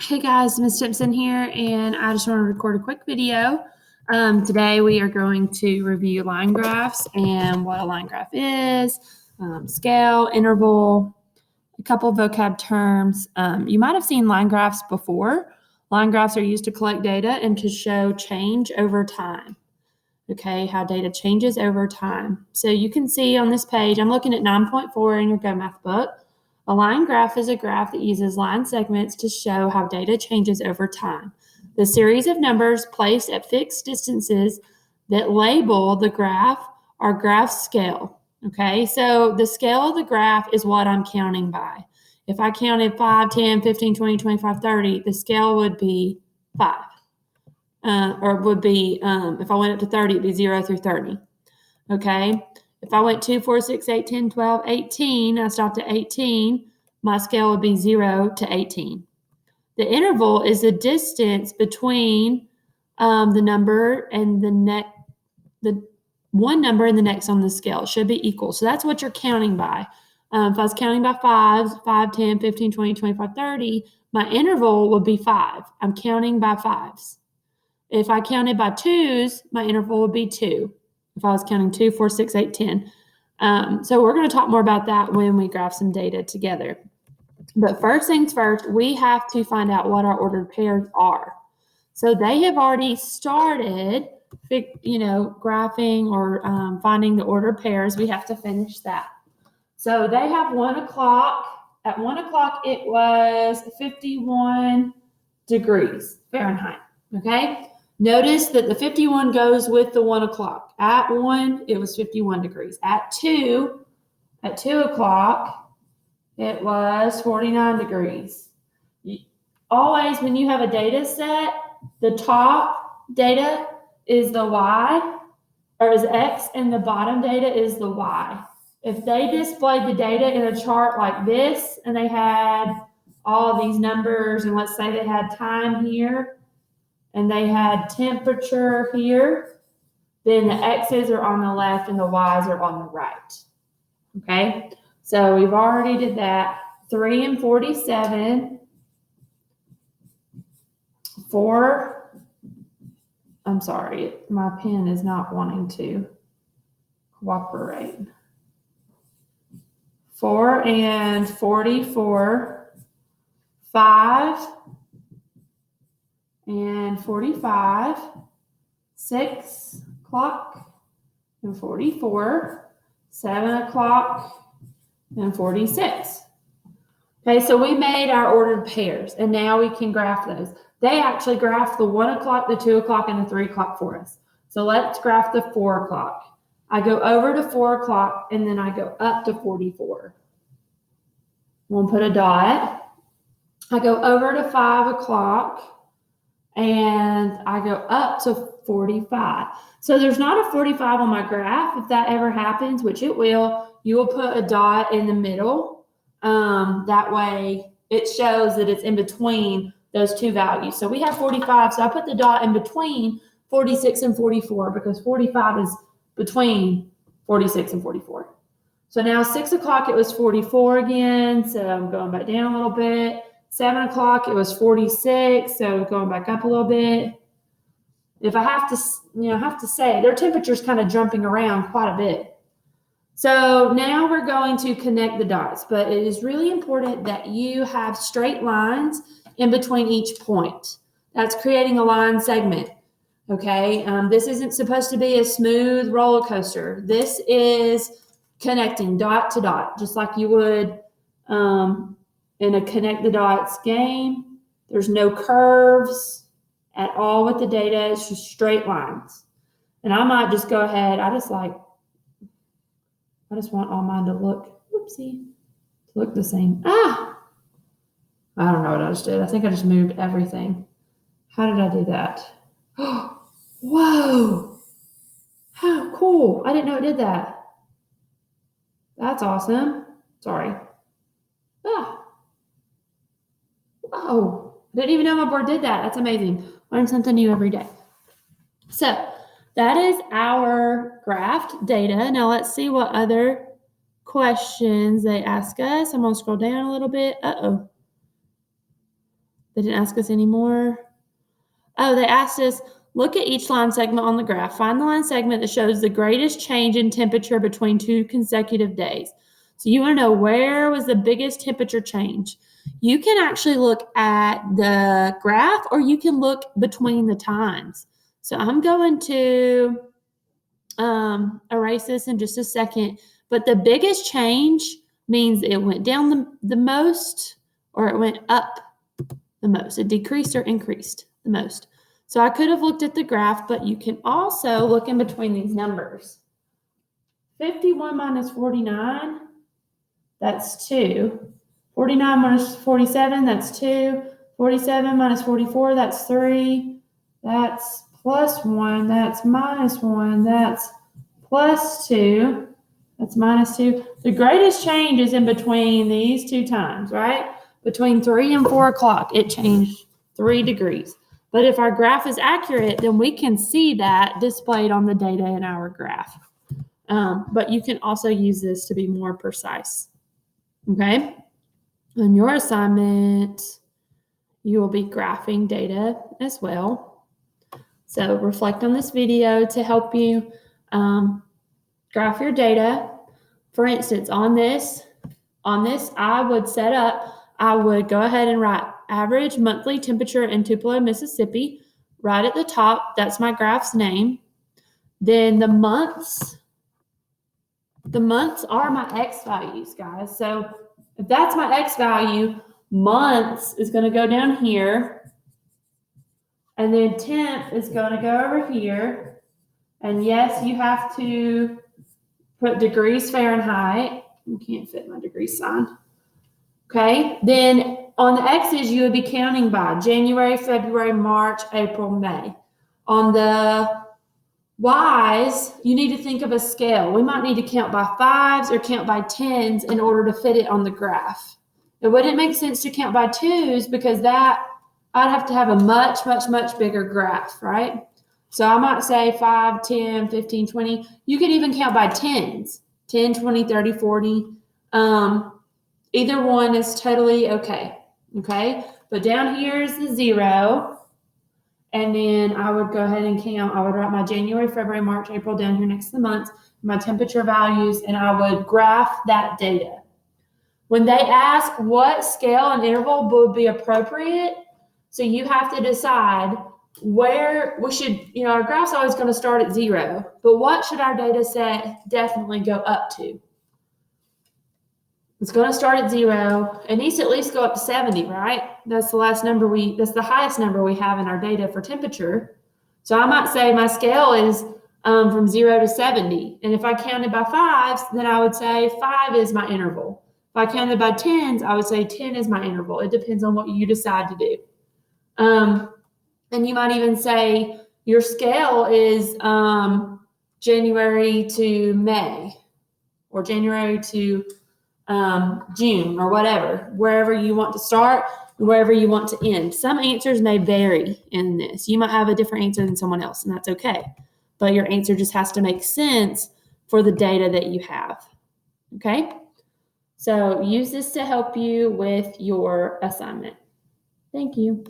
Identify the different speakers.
Speaker 1: Hey guys, Ms. Simpson here, and I just want to record a quick video. Today we are going to review line graphs and what a line graph is, scale, interval, a couple of vocab terms. You might have seen line graphs before. Line graphs are used to collect data and to show change over time. Okay, how data changes over time. So you can see on this page, I'm looking at 9.4 in your Go Math book. A line graph is a graph that uses line segments to show how data changes over time. The series of numbers placed at fixed distances that label the graph are graph scale. Okay, so the scale of the graph is what I'm counting by. If I counted 5, 10, 15, 20, 25, 30, the scale would be 5. Or would be, if I went up to 30, it'd be 0 through 30. Okay, if I went 2, 4, 6, 8, 10, 12, 18, I stopped at 18, my scale would be 0 to 18. The interval is the distance between the number and the one number and the next on the scale. It should be equal. So that's what you're counting by. If I was counting by 5s, 5, 10, 15, 20, 25, 30, my interval would be 5. I'm counting by 5s. If I counted by 2s, my interval would be 2. If I was counting 2, 4, 6, 8, 10. So we're going to talk more about that when we graph some data together. But first things first, we have to find out what our ordered pairs are. So they have already started, graphing or finding the ordered pairs. We have to finish that. So they have 1 o'clock. At 1 o'clock, it was 51 degrees Fahrenheit. Okay. Notice that the 51 goes with the 1 o'clock. At 1, it was 51 degrees. At 2 o'clock, it was 49 degrees. Always, when you have a data set, the top data is the Y, or is X, and the bottom data is the Y. If they displayed the data in a chart like this, and they had all these numbers, and let's say they had time here, and they had temperature here, then the X's are on the left and the Y's are on the right. Okay, so we've already did that. 3 and 47. 4, I'm sorry, my pen is not wanting to cooperate. 4 and 44. 5 and 45, 6 o'clock and 44, 7 o'clock and 46. Okay, so we made our ordered pairs, and now we can graph those. They actually graphed the 1 o'clock, the 2 o'clock, and the 3 o'clock for us. So let's graph the 4 o'clock. I go over to 4 o'clock, and then I go up to 44. We'll put a dot. I go over to 5 o'clock, and I go up to 45. So there's not a 45 on my graph. If that ever happens, which it will, you will put a dot in the middle. That way it shows that it's in between those two values. So we have 45, so I put the dot in between 46 and 44 because 45 is between 46 and 44. So now 6 o'clock, it was 44 again. So I'm going back down a little bit. 7 o'clock, it was 46, so going back up a little bit. If I have to say, their temperature's kind of jumping around quite a bit. So now we're going to connect the dots, but it is really important that you have straight lines in between each point. That's creating a line segment, okay? This isn't supposed to be a smooth roller coaster. This is connecting dot to dot, just like you would in a connect the dots game. There's no curves at all with the data. It's just straight lines. And I might just go ahead. I just want all mine to look, look the same. I don't know what I just did. I think I just moved everything. How did I do that? Whoa. How cool. I didn't know it did that. That's awesome. Sorry. Whoa, I didn't even know my board did that. That's amazing. Learn something new every day. So that is our graphed data. Now let's see what other questions they ask us. I'm going to scroll down a little bit. They didn't ask us any more. Oh, they asked us, look at each line segment on the graph. Find the line segment that shows the greatest change in temperature between 2 consecutive days. So you want to know where was the biggest temperature change. You can actually look at the graph or you can look between the times. So I'm going to erase this in just a second. But the biggest change means it went down the most or it went up the most. It decreased or increased the most. So I could have looked at the graph, but you can also look in between these numbers. 51 minus 49, that's 2. 49 minus 47, that's 2. 47 minus 44, that's 3. That's plus 1, that's minus 1, that's plus 2, that's minus 2. The greatest change is in between these two times, right? Between 3 and 4 o'clock, it changed 3 degrees. But if our graph is accurate, then we can see that displayed on the data in our graph. But you can also use this to be more precise. Okay? On your assignment, you will be graphing data as well. So reflect on this video to help you graph your data. For instance, on this, I would go ahead and write average monthly temperature in Tupelo, Mississippi. Right at the top, that's my graph's name. Then the months are my X values, guys. So if that's my X value, months is going to go down here. And then temp is going to go over here. And yes, you have to put degrees Fahrenheit. You can't fit my degree sign. Okay, then on the X's, you would be counting by January, February, March, April, May. On the Y's, you need to think of a scale. We might need to count by 5s or count by 10s in order to fit it on the graph. It wouldn't make sense to count by 2s because that I'd have to have a much, much, much bigger graph, right? So I might say 5, 10, 15, 20. You could even count by 10s, 10, 20, 30, 40. Either one is totally okay, But down here is the 0, and then I would go ahead and count. I would write my January, February, March, April down here next to the months, my temperature values, and I would graph that data. When they ask what scale and interval would be appropriate, so you have to decide where we should, our graph's always going to start at 0, but what should our data set definitely go up to? It's going to start at 0. It needs to at least go up to 70, right? That's the highest number we have in our data for temperature. So I might say my scale is from 0 to 70. And if I counted by 5s, then I would say 5 is my interval. If I counted by 10s, I would say 10 is my interval. It depends on what you decide to do. And you might even say your scale is January to May or January to June or whatever, wherever you want to start, wherever you want to end. Some answers may vary in this. You might have a different answer than someone else, and that's okay. But your answer just has to make sense for the data that you have. Okay? So use this to help you with your assignment. Thank you.